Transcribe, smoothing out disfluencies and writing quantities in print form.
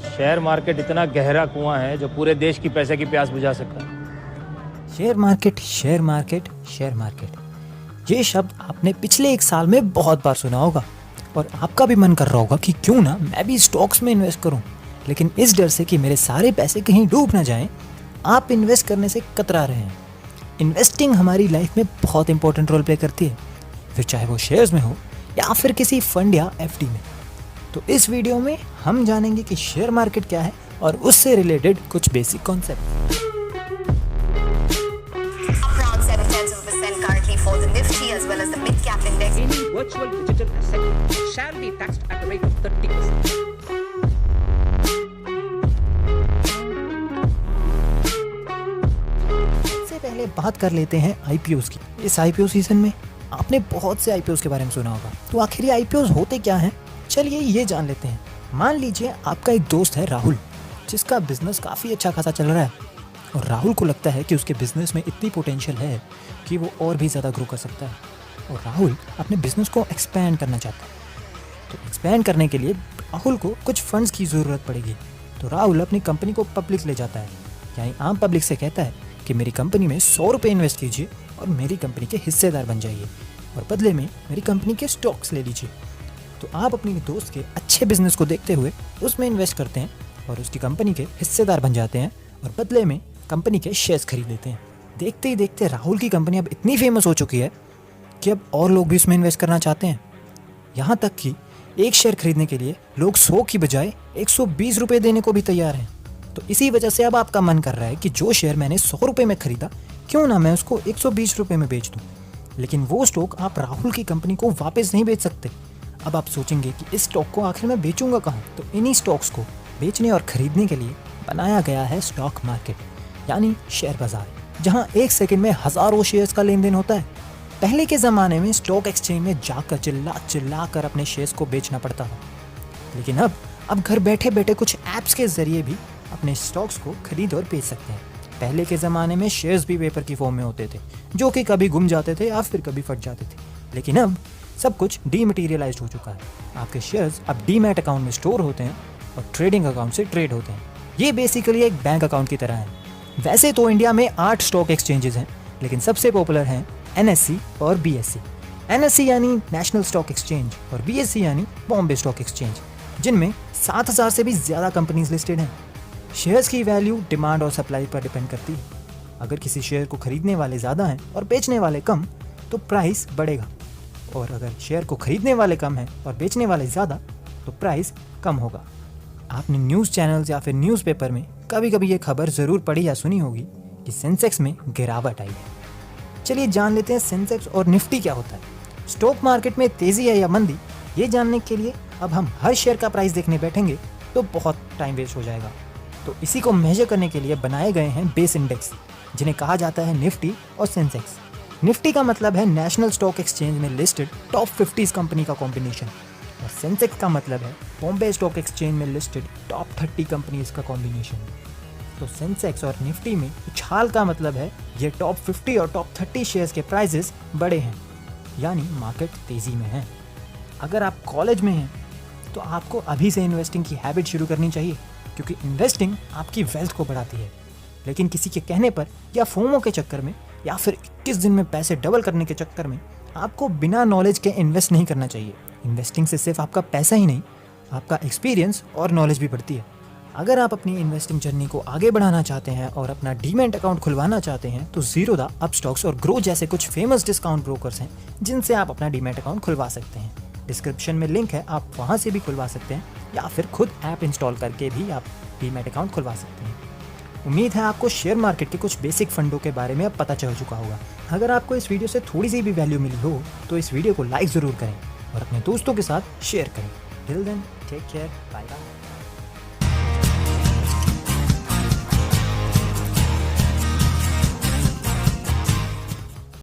Share market इतना गहरा कुआं है जो पूरे देश की पैसे की प्यास बुझा सकता है। Share market, share market, share market, ये शब्द आपने पिछले एक साल में बहुत बार सुना होगा और आपका भी मन कर रहा होगा कि क्यों ना मैं भी स्टॉक्स में इन्वेस्ट करूं। लेकिन इस डर से कि मेरे सारे पैसे कहीं डूब ना जाएं, आप इन्वेस्ट करने से कतरा रहे हैं। इन्वेस्टिंग हमारी लाइफ में बहुत इंपॉर्टेंट रोल प्ले करती है, फिर चाहे वो शेयर्स में हो या फिर किसी फंड या एफडी में। तो इस वीडियो में हम जानेंगे कि शेयर मार्केट क्या है और उससे रिलेटेड कुछ basic concept. Around 0.7% currently for the Nifty as well as the mid cap index. Any virtual digital asset shall be taxed at a rate of 30%. सबसे पहले बात कर लेते हैं आईपीओस की। इस आईपीओ सीजन में आपने बहुत से आईपीओस के बारे में सुना होगा, तो आखिर ये आईपीओस होते क्या हैं? चलिए ये जान लेते हैं। मान लीजिए आपका एक दोस्त है राहुल, जिसका बिजनेस काफ़ी अच्छा खासा चल रहा है और राहुल को लगता है कि उसके बिजनेस में इतनी पोटेंशियल है कि वो और भी ज़्यादा ग्रो कर सकता है और राहुल अपने बिजनेस को एक्सपैंड करना चाहता है। तो एक्सपैंड करने के लिए राहुल को कुछ फंड्स की ज़रूरत पड़ेगी। तो राहुल अपनी कंपनी को पब्लिक ले जाता है, यानी आम पब्लिक से कहता है कि मेरी कंपनी में 100 रुपये इन्वेस्ट कीजिए और मेरी कंपनी के हिस्सेदार बन जाइए और बदले में मेरी कंपनी के स्टॉक्स ले लीजिए। तो आप अपने दोस्त के अच्छे बिजनेस को देखते हुए उसमें इन्वेस्ट करते हैं और उसकी कंपनी के हिस्सेदार बन जाते हैं और बदले में कंपनी के शेयर्स खरीद लेते हैं। देखते ही देखते राहुल की कंपनी अब इतनी फेमस हो चुकी है कि अब और लोग भी उसमें इन्वेस्ट करना चाहते हैं। यहाँ तक कि एक शेयर खरीदने के लिए लोग 100 की बजाय 120 रुपये देने को भी तैयार हैं। तो इसी वजह से अब आपका मन कर रहा है कि जो शेयर मैंने 100 रुपये में खरीदा, क्यों ना मैं उसको 120 रुपये में बेच दूँ। लेकिन वो स्टॉक आप राहुल की कंपनी को वापस नहीं बेच सकते। अब आप सोचेंगे कि इस स्टॉक को आखिर मैं बेचूंगा कहाँ? तो इन्हीं स्टॉक्स को बेचने और खरीदने के लिए बनाया गया है स्टॉक मार्केट, यानी शेयर बाजार, जहाँ एक सेकंड में हज़ारों शेयर्स का लेन देन होता है। पहले के ज़माने में स्टॉक एक्सचेंज में जाकर चिल्ला चिल्ला कर अपने शेयर्स को बेचना पड़ता था, लेकिन अब घर बैठे बैठे कुछ ऐप्स के ज़रिए भी अपने स्टॉक्स को खरीद और बेच सकते हैं। पहले के ज़माने में शेयर्स भी पेपर की फॉर्म में होते थे, जो कि कभी गुम जाते थे या फिर कभी फट जाते थे, लेकिन अब सब कुछ डीमटेरियलाइज्ड हो चुका है। आपके शेयर्स अब डीमैट अकाउंट में स्टोर होते हैं और ट्रेडिंग अकाउंट से ट्रेड होते हैं। ये बेसिकली एक बैंक अकाउंट की तरह है। वैसे तो इंडिया में 8 स्टॉक एक्सचेंजेस हैं, लेकिन सबसे पॉपुलर हैं एनएससी और बीएससी। एनएससी यानी नेशनल स्टॉक एक्सचेंज और बीएससी यानी बॉम्बे स्टॉक एक्सचेंज, जिनमें 7000 से भी ज़्यादा कंपनीज लिस्टेड हैं। शेयर्स की वैल्यू डिमांड और सप्लाई पर डिपेंड करती है। अगर किसी शेयर को खरीदने वाले ज़्यादा हैं और बेचने वाले कम, तो प्राइस बढ़ेगा, और अगर शेयर को खरीदने वाले कम हैं और बेचने वाले ज़्यादा, तो प्राइस कम होगा। आपने न्यूज़ चैनल्स या फिर न्यूज़पेपर में कभी कभी ये खबर ज़रूर पढ़ी या सुनी होगी कि सेंसेक्स में गिरावट आई है। चलिए जान लेते हैं सेंसेक्स और निफ्टी क्या होता है। स्टॉक मार्केट में तेज़ी है या मंदी, ये जानने के लिए अब हम हर शेयर का प्राइस देखने बैठेंगे तो बहुत टाइम वेस्ट हो जाएगा। तो इसी को मेजर करने के लिए बनाए गए हैं बेस इंडेक्स, जिन्हें कहा जाता है निफ्टी और सेंसेक्स। निफ्टी का मतलब है नेशनल स्टॉक एक्सचेंज में लिस्टेड टॉप 50 कंपनी का कॉम्बिनेशन, और सेंसेक्स का मतलब है बॉम्बे स्टॉक एक्सचेंज में लिस्टेड टॉप 30 कंपनीज का कॉम्बिनेशन। तो सेंसेक्स और निफ्टी में उछाल का मतलब है ये टॉप 50 और टॉप 30 शेयर्स के प्राइसेस बड़े हैं, यानी मार्केट तेज़ी में है। अगर आप कॉलेज में हैं तो आपको अभी से इन्वेस्टिंग की हैबिट शुरू करनी चाहिए, क्योंकि इन्वेस्टिंग आपकी वेल्थ को बढ़ाती है। लेकिन किसी के कहने पर या फोमो के चक्कर में या फिर 21 दिन में पैसे डबल करने के चक्कर में आपको बिना नॉलेज के इन्वेस्ट नहीं करना चाहिए। इन्वेस्टिंग से सिर्फ आपका पैसा ही नहीं, आपका एक्सपीरियंस और नॉलेज भी बढ़ती है। अगर आप अपनी इन्वेस्टिंग जर्नी को आगे बढ़ाना चाहते हैं और अपना डीमैट अकाउंट खुलवाना चाहते हैं, तो ज़ीरोधा, अपस्टॉक्स और ग्रो जैसे कुछ फेमस डिस्काउंट ब्रोकर्स हैं जिनसे आप अपना डीमैट अकाउंट खुलवा सकते हैं। डिस्क्रिप्शन में लिंक है, आप वहाँ से भी खुलवा सकते हैं या फिर खुद ऐप इंस्टॉल करके भी आप डीमैट अकाउंट खुलवा सकते हैं। उम्मीद है आपको शेयर मार्केट के कुछ बेसिक फंडों के बारे में अब पता चल चुका होगा। अगर आपको इस वीडियो से थोड़ी सी भी वैल्यू मिली हो तो इस वीडियो को लाइक ज़रूर करें और अपने दोस्तों के साथ शेयर करें। Till then, take care, bye bye.